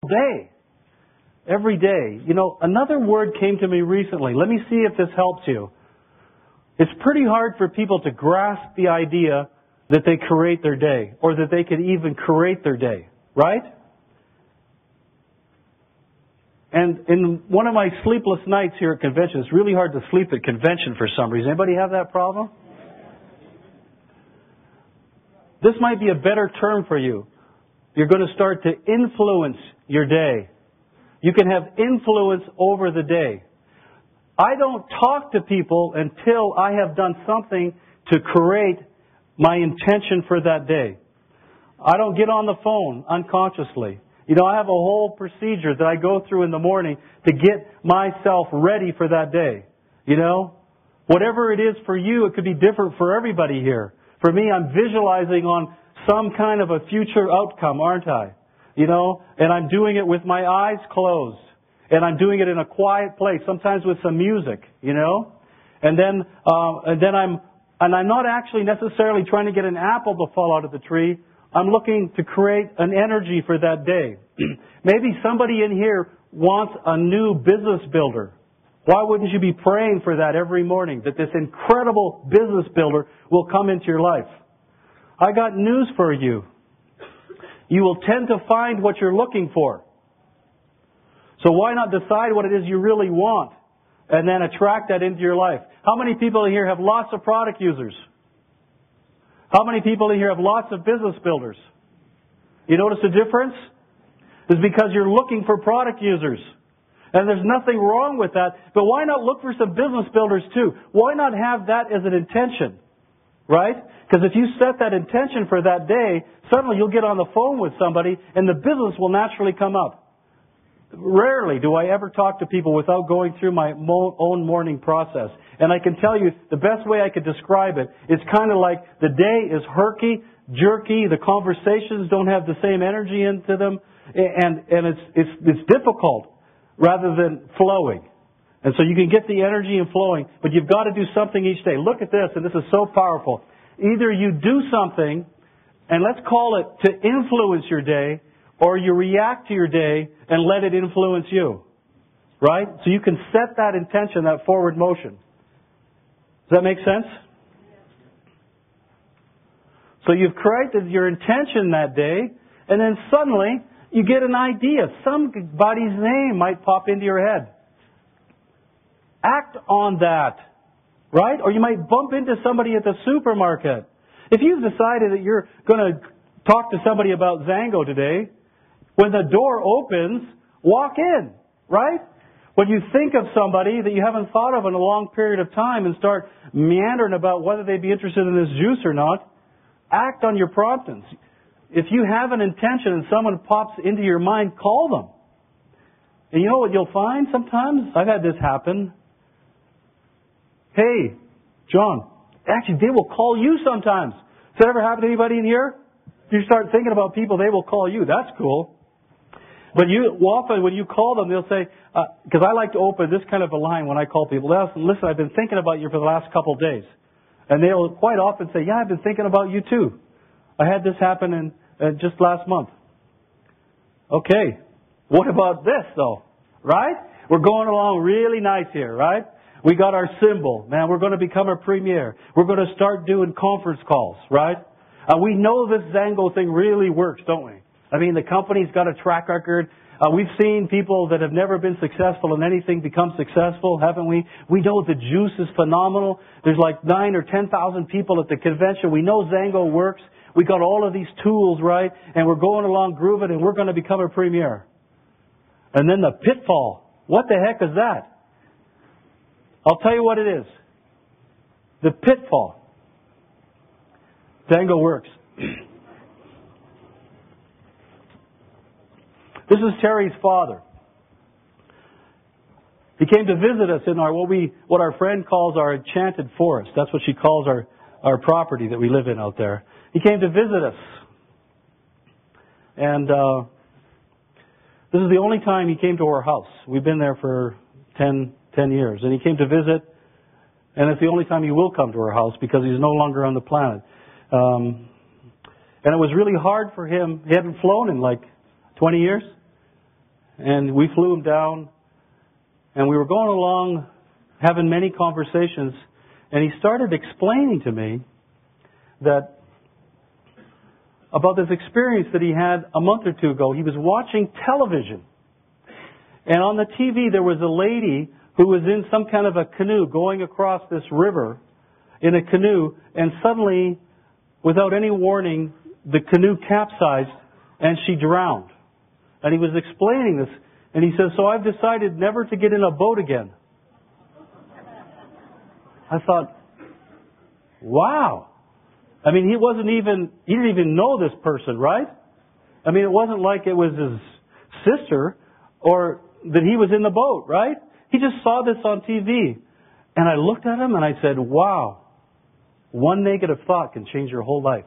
day. Every day. You know, another word came to me recently. Let me see if this helps you. It's pretty hard for people to grasp the idea that they create their day, or that they can even create their day, right? And in one of my sleepless nights here at convention, it's really hard to sleep at convention for some reason. Anybody have that problem? This might be a better term for you. You're going to start to influence your day. You can have influence over the day. I don't talk to people until I have done something to create my intention for that day. I don't get on the phone unconsciously. You know, I have a whole procedure that I go through in the morning to get myself ready for that day. You know, whatever it is for you, it could be different for everybody here. For me, I'm visualizing on some kind of a future outcome, aren't I? You know, and I'm doing it with my eyes closed. And I'm doing it in a quiet place, sometimes with some music, you know. And then I'm not actually necessarily trying to get an apple to fall out of the tree. I'm looking to create an energy for that day. Maybe somebody in here wants a new business builder. Why wouldn't you be praying for that every morning, that this incredible business builder will come into your life? I got news for you. You will tend to find what you're looking for. So why not decide what it is you really want and then attract that into your life? How many people in here have lots of product users? How many people in here have lots of business builders? You notice the difference? It's because you're looking for product users. And there's nothing wrong with that. But why not look for some business builders too? Why not have that as an intention? Right? Because if you set that intention for that day, suddenly you'll get on the phone with somebody and the business will naturally come up. Rarely do I ever talk to people without going through my own morning process. And I can tell you, the best way I could describe it, it's kind of like the day is herky, jerky, the conversations don't have the same energy into them, and it's difficult rather than flowing. And so you can get the energy and flowing, but you've got to do something each day. Look at this, and this is so powerful. Either you do something, and let's call it to influence your day, or you react to your day and let it influence you. Right? So you can set that intention, that forward motion. Does that make sense? So you've created your intention that day, and then suddenly you get an idea. Somebody's name might pop into your head. Act on that. Right? Or you might bump into somebody at the supermarket. If you've decided that you're going to talk to somebody about Zango today, when the door opens, walk in, right? When you think of somebody that you haven't thought of in a long period of time and start meandering about whether they'd be interested in this juice or not, act on your promptings. If you have an intention and someone pops into your mind, call them. And you know what you'll find sometimes? I've had this happen. Hey, John, actually they will call you sometimes. Has that ever happened to anybody in here? You start thinking about people, they will call you. That's cool. But often when you call them, they'll say, because I like to open this kind of a line when I call people. They'll say, listen, I've been thinking about you for the last couple of days. And they'll quite often say, yeah, I've been thinking about you too. I had this happen just last month. Okay, what about this though? Right? We're going along really nice here, right? We got our symbol. Man, we're going to become a premier. We're going to start doing conference calls, right? We know this Zango thing really works, don't we? I mean, the company's got a track record. We've seen people that have never been successful in anything become successful, haven't we? We know the juice is phenomenal. There's like 9,000 or 10,000 people at the convention. We know Zango works. We got all of these tools, right? And we're going along grooving and we're going to become a premier. And then the pitfall. What the heck is that? I'll tell you what it is. The pitfall. Zango works. This is Terry's father. He came to visit us in what our friend calls our enchanted forest. That's what she calls our property that we live in out there. He came to visit us. And this is the only time he came to our house. We've been there for 10 years. And he came to visit, and it's the only time he will come to our house because he's no longer on the planet. And it was really hard for him. He hadn't flown in like 20 years. And we flew him down, and we were going along, having many conversations, and he started explaining to me that about this experience that he had a month or two ago. He was watching television, and on the TV there was a lady who was in some kind of a canoe going across this river in a canoe, and suddenly, without any warning, the canoe capsized and she drowned. And he was explaining this, and he says, so I've decided never to get in a boat again. I thought, wow. I mean, he didn't even know this person, right? I mean, it wasn't like it was his sister or that he was in the boat, right? He just saw this on TV. And I looked at him and I said, wow, one negative thought can change your whole life.